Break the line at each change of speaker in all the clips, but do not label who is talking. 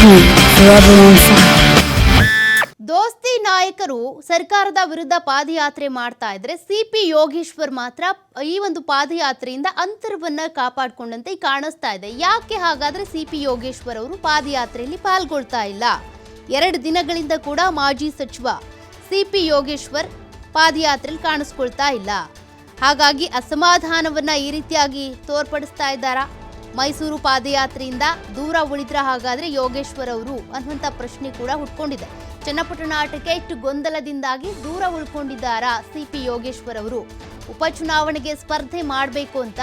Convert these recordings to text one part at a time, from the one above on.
forever on fire.
ದೋಸ್ತಿ ನಾಯಕರು ಸರ್ಕಾರದ ವಿರುದ್ಧ ಪಾದಯಾತ್ರೆ ಮಾಡ್ತಾ ಇದ್ರೆ ಸಿಪಿ ಯೋಗೇಶ್ವರ್ ಮಾತ್ರ ಈ ಒಂದು ಪಾದಯಾತ್ರೆಯಿಂದ ಅಂತರವನ್ನ ಕಾಪಾಡಿಕೊಂಡಂತೆ ಕಾಣಿಸ್ತಾ ಇದೆ. ಯಾಕೆ ಹಾಗಾದ್ರೆ ಸಿಪಿ ಯೋಗೇಶ್ವರ್ ಅವರು ಪಾದಯಾತ್ರೆಯಲ್ಲಿ ಪಾಲ್ಗೊಳ್ತಾ ಇಲ್ಲ? 2 ದಿನಗಳಿಂದ ಕೂಡ ಮಾಜಿ ಸಚಿವ ಸಿಪಿ ಯೋಗೇಶ್ವರ್ ಪಾದಯಾತ್ರೆಯಲ್ಲಿ ಕಾಣಿಸ್ಕೊಳ್ತಾ ಇಲ್ಲ. ಹಾಗಾಗಿ ಅಸಮಾಧಾನವನ್ನ ಈ ರೀತಿಯಾಗಿ ತೋರ್ಪಡಿಸ್ತಾ ಇದ್ದಾರಾ? ಮೈಸೂರು ಪಾದಯಾತ್ರೆಯಿಂದ ದೂರ ಉಳಿದ್ರ ಹಾಗಾದ್ರೆ ಯೋಗೇಶ್ವರ್ ಅವರು ಅನ್ನುವಂಥ ಪ್ರಶ್ನೆ ಕೂಡ ಹುಟ್ಕೊಂಡಿದೆ. ಚನ್ನಪಟ್ಟಣ ಟಿಕೆಟ್ ಗೊಂದಲದಿಂದಾಗಿ ದೂರ ಉಳ್ಕೊಂಡಿದ್ದಾರಾ ಸಿಪಿ ಯೋಗೇಶ್ವರ್ ಅವರು? ಉಪಚುನಾವಣೆಗೆ ಸ್ಪರ್ಧೆ ಮಾಡಬೇಕು ಅಂತ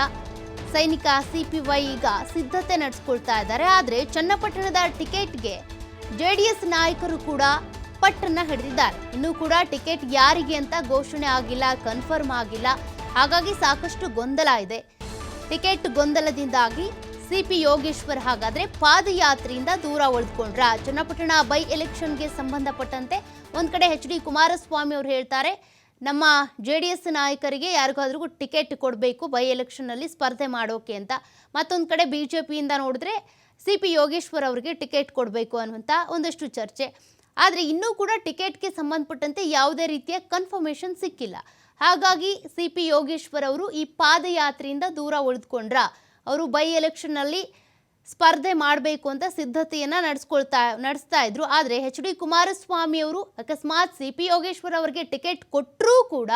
ಸೈನಿಕ ಸಿಪಿವೈ ಈಗ ಸಿದ್ಧತೆ ನಡೆಸ್ಕೊಳ್ತಾ ಇದ್ದಾರೆ. ಆದರೆ ಚನ್ನಪಟ್ಟಣದ ಟಿಕೆಟ್ಗೆ ಜೆಡಿಎಸ್ ನಾಯಕರು ಕೂಡ ಪಟ್ಟನ್ನ ಹಿಡಿದಿದ್ದಾರೆ. ಇನ್ನೂ ಕೂಡ ಟಿಕೆಟ್ ಯಾರಿಗೆ ಅಂತ ಘೋಷಣೆ ಆಗಿಲ್ಲ, ಕನ್ಫರ್ಮ್ ಆಗಿಲ್ಲ. ಹಾಗಾಗಿ ಸಾಕಷ್ಟು ಗೊಂದಲ ಇದೆ. ಟಿಕೆಟ್ ಗೊಂದಲದಿಂದಾಗಿ ಸಿಪಿ ಯೋಗೇಶ್ವರ್ ಹಾಗಾದ್ರೆ ಪಾದಯಾತ್ರೆಯಿಂದ ದೂರ ಉಳಿದುಕೊಂಡ್ರ? ಚನ್ನಪಟ್ಟಣ ಬೈ ಎಲೆಕ್ಷನ್ಗೆ ಸಂಬಂಧಪಟ್ಟಂತೆ ಒಂದ್ ಕಡೆ ಎಚ್ ಡಿ ಕುಮಾರಸ್ವಾಮಿ ಅವರು ಹೇಳ್ತಾರೆ, ನಮ್ಮ ಜೆಡಿಎಸ್ ನಾಯಕರಿಗೆ ಯಾರಿಗಾದ್ರೂ ಟಿಕೆಟ್ ಕೊಡಬೇಕು ಬೈ ಎಲೆಕ್ಷನ್ ಅಲ್ಲಿ ಸ್ಪರ್ಧೆ ಮಾಡೋಕೆ ಅಂತ. ಮತ್ತೊಂದು ಕಡೆ ಬಿಜೆಪಿಯಿಂದ ನೋಡಿದ್ರೆ ಸಿಪಿ ಯೋಗೇಶ್ವರ್ ಅವರಿಗೆ ಟಿಕೆಟ್ ಕೊಡಬೇಕು ಅನ್ನುವಂಥ ಒಂದಷ್ಟು ಚರ್ಚೆ. ಆದರೆ ಇನ್ನೂ ಕೂಡ ಟಿಕೆಟ್ಗೆ ಸಂಬಂಧಪಟ್ಟಂತೆ ಯಾವುದೇ ರೀತಿಯ ಕನ್ಫರ್ಮೇಷನ್ ಸಿಕ್ಕಿಲ್ಲ. ಹಾಗಾಗಿ ಸಿಪಿ ಯೋಗೇಶ್ವರ್ ಅವರು ಈ ಪಾದಯಾತ್ರೆಯಿಂದ ದೂರ ಉಳಿದುಕೊಂಡ್ರ? ಅವರು ಬೈ ಎಲೆಕ್ಷನ್ನಲ್ಲಿ ಸ್ಪರ್ಧೆ ಮಾಡಬೇಕು ಅಂತ ಸಿದ್ಧತೆಯನ್ನ ನಡೆಸ್ತಾ ಇದ್ರು. ಆದರೆ ಎಚ್ ಡಿ ಕುಮಾರಸ್ವಾಮಿ ಅವರು ಅಕಸ್ಮಾತ್ ಸಿಪಿ ಯೋಗೇಶ್ವರ್ ಅವರಿಗೆ ಟಿಕೆಟ್ ಕೊಟ್ಟರೂ ಕೂಡ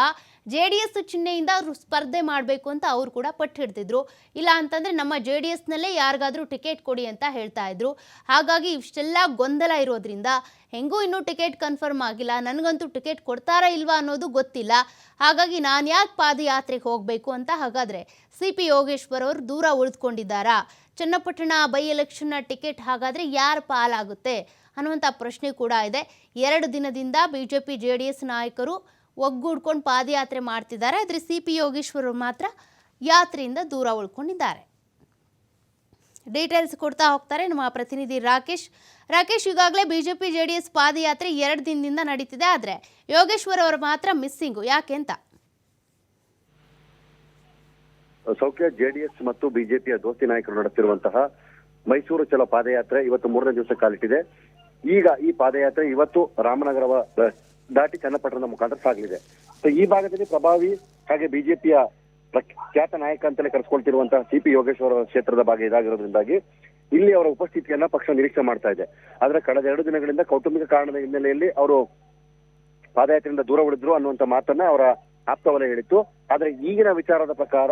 ಜೆಡಿಎಸ್ ಚಿಹ್ನೆಯಿಂದ ಅವರು ಸ್ಪರ್ಧೆ ಮಾಡಬೇಕು ಅಂತ ಅವರು ಕೂಡ ಪಟ್ಟು ಹಿಡ್ತಿದ್ರು. ಇಲ್ಲ ಅಂತಂದ್ರೆ ನಮ್ಮ ಜೆಡಿಎಸ್ನಲ್ಲೇ ಯಾರಿಗಾದ್ರೂ ಟಿಕೆಟ್ ಕೊಡಿ ಅಂತ ಹೇಳ್ತಾ ಇದ್ರು. ಹಾಗಾಗಿ ಇಷ್ಟೆಲ್ಲ ಗೊಂದಲ ಇರೋದ್ರಿಂದ ಹೆಂಗೂ ಇನ್ನೂ ಟಿಕೆಟ್ ಕನ್ಫರ್ಮ್ ಆಗಿಲ್ಲ, ನನಗಂತೂ ಟಿಕೆಟ್ ಕೊಡ್ತಾರಾ ಇಲ್ವಾ ಅನ್ನೋದು ಗೊತ್ತಿಲ್ಲ. ಹಾಗಾಗಿ ನಾನು ಯಾಕೆ ಪಾದಯಾತ್ರೆಗೆ ಹೋಗಬೇಕು ಅಂತ ಹಾಗಾದ್ರೆ ಸಿಪಿ ಯೋಗೇಶ್ವರ್ ಅವರು ದೂರ ಉಳಿದುಕೊಂಡಿದ್ದಾರಾ? ಚನ್ನಪಟ್ಟಣ ಬೈ ಎಲೆಕ್ಷನ್ನ ಟಿಕೆಟ್ ಹಾಗಾದ್ರೆ ಯಾರ ಪಾಲಾಗುತ್ತೆ ಅನ್ನುವಂಥ ಪ್ರಶ್ನೆ ಕೂಡ ಇದೆ. 2 ದಿನದಿಂದ ಬಿಜೆಪಿ ಜೆಡಿಎಸ್ ನಾಯಕರು ಒಗ್ಗೂಡ್ಕೊಂಡು ಪಾದಯಾತ್ರೆ ಮಾಡ್ತಿದ್ದಾರೆ. ಆದರೆ ಸಿಪಿ ಯೋಗೇಶ್ವರ್ ಮಾತ್ರ ಯಾತ್ರೆಯಿಂದ ದೂರ ಉಳ್ಕೊಂಡಿದ್ದಾರೆ. ಡೀಟೇಲ್ಸ್ ಕೊಡ್ತಾ ಹೋಗ್ತಾರೆ ನಮ್ಮ ಪ್ರತಿನಿಧಿ ರಾಕೇಶ್. ಈಗಾಗಲೇ ಬಿಜೆಪಿ ಜೆಡಿಎಸ್ ಪಾದಯಾತ್ರೆ 2 ದಿನದಿಂದ ನಡೀತಿದೆ. ಆದರೆ ಯೋಗೇಶ್ವರ್ ಅವರು ಮಾತ್ರ ಮಿಸ್ಸಿಂಗು, ಯಾಕೆ ಅಂತ?
ಸೌಖ್ಯ ಜೆಡಿಎಸ್ ಮತ್ತು ಬಿಜೆಪಿಯ ದೋಸ್ತಿ ನಾಯಕರು ನಡೆಸಿರುವಂತಹ ಮೈಸೂರು ಚಲೋ ಪಾದಯಾತ್ರೆ ಇವತ್ತು 3ನೇ ದಿವಸ ಕಾಲಿಟ್ಟಿದೆ. ಈಗ ಈ ಪಾದಯಾತ್ರೆ ಇವತ್ತು ರಾಮನಗರವ ದಾಟಿ ಚನ್ನಪಟ್ಟಣದ ಮುಖಾಂತರ ಸಾಗಲಿದೆ. ಈ ಭಾಗದಲ್ಲಿ ಪ್ರಭಾವಿ ಹಾಗೆ ಬಿಜೆಪಿಯ ಖ್ಯಾತ ನಾಯಕ ಅಂತಲೇ ಕರೆಸ್ಕೊಳ್ತಿರುವಂತಹ ಸಿಪಿ ಯೋಗೇಶ್ವರ ಕ್ಷೇತ್ರದ ಭಾಗ ಇದಾಗಿರೋದ್ರಿಂದಾಗಿ ಇಲ್ಲಿ ಅವರ ಉಪಸ್ಥಿತಿಯನ್ನ ಪಕ್ಷ ನಿರೀಕ್ಷೆ ಮಾಡ್ತಾ ಇದೆ. ಆದ್ರೆ ಕಳೆದ 2 ದಿನಗಳಿಂದ ಕೌಟುಂಬಿಕ ಕಾರಣದ ಹಿನ್ನೆಲೆಯಲ್ಲಿ ಅವರು ಪಾದಯಾತ್ರೆಯಿಂದ ದೂರ ಉಳಿದ್ರು ಅನ್ನುವಂತ ಮಾತನ್ನ ಅವರ ಆಪ್ತ ವಲಯ ಹೇಳಿತ್ತು. ಆದ್ರೆ ಈಗಿನ ವಿಚಾರದ ಪ್ರಕಾರ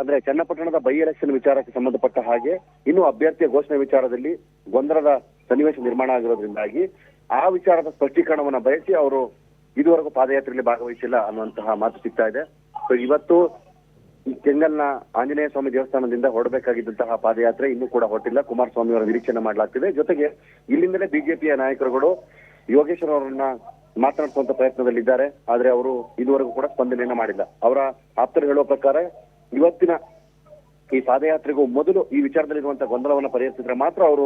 ಅಂದ್ರೆ ಚನ್ನಪಟ್ಟಣದ ಬೈ ಎಲೆಕ್ಷನ್ ವಿಚಾರಕ್ಕೆ ಸಂಬಂಧಪಟ್ಟ ಹಾಗೆ ಇನ್ನು ಅಭ್ಯರ್ಥಿಯ ಘೋಷಣೆ ವಿಚಾರದಲ್ಲಿ ಗೊಂದಲದ ಸನ್ನಿವೇಶ ನಿರ್ಮಾಣ ಆಗಿರೋದ್ರಿಂದಾಗಿ ಆ ವಿಚಾರದ ಸ್ಪಷ್ಟೀಕರಣವನ್ನ ಬಯಸಿ ಅವರು ಇದುವರೆಗೂ ಪಾದಯಾತ್ರೆಯಲ್ಲಿ ಭಾಗವಹಿಸಿಲ್ಲ ಅನ್ನುವಂತಹ ಮಾತು ಸಿಗ್ತಾ ಇದೆ. ಇವತ್ತು ಈ ಕೆಂಗಲ್ನ ಆಂಜನೇಯ ಸ್ವಾಮಿ ದೇವಸ್ಥಾನದಿಂದ ಹೊರಡಬೇಕಾಗಿದ್ದಂತಹ ಪಾದಯಾತ್ರೆ ಇನ್ನೂ ಕೂಡ ಹೊರಟಿಲ್ಲ. ಕುಮಾರಸ್ವಾಮಿ ಅವರ ನಿರೀಕ್ಷೆಯನ್ನು ಮಾಡಲಾಗ್ತಿದೆ. ಜೊತೆಗೆ ಇಲ್ಲಿಂದಲೇ ಬಿಜೆಪಿಯ ನಾಯಕರುಗಳು ಯೋಗೇಶ್ವರ್ ಅವರನ್ನ ಮಾತನಾಡಿಸುವಂತ ಪ್ರಯತ್ನದಲ್ಲಿದ್ದಾರೆ. ಆದ್ರೆ ಅವರು ಇದುವರೆಗೂ ಕೂಡ ಸ್ಪಂದನೆಯನ್ನ ಮಾಡಿಲ್ಲ. ಅವರ ಆಪ್ತರು ಹೇಳುವ ಪ್ರಕಾರ ಇವತ್ತಿನ ಈ ಪಾದಯಾತ್ರೆಗೂ ಮೊದಲು ಈ ವಿಚಾರದಲ್ಲಿರುವಂತಹ ಗೊಂದಲವನ್ನ ಪರಿಹರಿಸಿದ್ರೆ ಮಾತ್ರ ಅವರು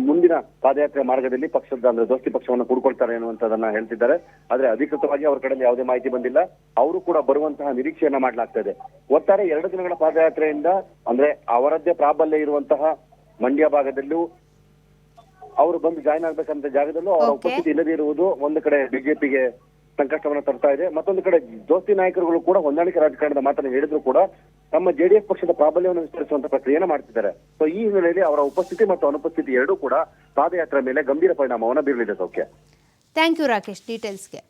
ಮುಂದಿನ ಪಾದಯಾತ್ರೆ ಮಾರ್ಗದಲ್ಲಿ ಪಕ್ಷದ ಅಂದ್ರೆ ದೋಸ್ತಿ ಪಕ್ಷವನ್ನು ಕೂಡ್ಕೊಳ್ತಾರೆ ಅನ್ನುವಂಥದ್ದನ್ನ ಹೇಳ್ತಿದ್ದಾರೆ. ಆದ್ರೆ ಅಧಿಕೃತವಾಗಿ ಅವರ ಕಡೆಯಿಂದ ಯಾವುದೇ ಮಾಹಿತಿ ಬಂದಿಲ್ಲ. ಅವರು ಕೂಡ ಬರುವಂತಹ ನಿರೀಕ್ಷೆಯನ್ನ ಮಾಡ್ಲಾಗ್ತಾ ಇದೆ. ಒಟ್ಟಾರೆ 2 ದಿನಗಳ ಪಾದಯಾತ್ರೆಯಿಂದ ಅಂದ್ರೆ ಅವರದ್ದೇ ಪ್ರಾಬಲ್ಯ ಇರುವಂತಹ ಮಂಡ್ಯ ಭಾಗದಲ್ಲೂ ಅವರು ಬಂದು ಜಾಯ್ನ್ ಆಗ್ಬೇಕಂತ ಜಾಗದಲ್ಲೂ ಅವರ ಉಪಸ್ಥಿತಿ ಇಲ್ಲದೇ ಇರುವುದು ಒಂದು ಕಡೆ ಬಿಜೆಪಿಗೆ ಸಂಕಷ್ಟವನ್ನ ತರ್ತಾ ಇದೆ. ಮತ್ತೊಂದು ಕಡೆ ದೋಸ್ತಿ ನಾಯಕರುಗಳು ಕೂಡ ಹೊಂದಾಣಿಕೆ ರಾಜಕಾರಣದ ಮಾತನ್ನು ಹೇಳಿದ್ರು ಕೂಡ ತಮ್ಮ ಜೆಡಿಎಸ್ ಪಕ್ಷದ ಪ್ರಾಬಲ್ಯವನ್ನು ವಿಸ್ತರಿಸುವಂತ ಪ್ರಕ್ರಿಯೆಯನ್ನು ಮಾಡ್ತಿದ್ದಾರೆ. ಈ ಹಿನ್ನೆಲೆಯಲ್ಲಿ ಅವರ ಉಪಸ್ಥಿತಿ ಮತ್ತು ಅನುಪಸ್ಥಿತಿ ಎರಡೂ ಕೂಡ ಪಾದಯಾತ್ರೆ ಮೇಲೆ ಗಂಭೀರ ಪರಿಣಾಮವನ್ನು ಬೀರಲಿದೆ. ಸೌಖ್ಯ.
Thank you Rakesh ಡೀಟೇಲ್ಸ್ಗೆ.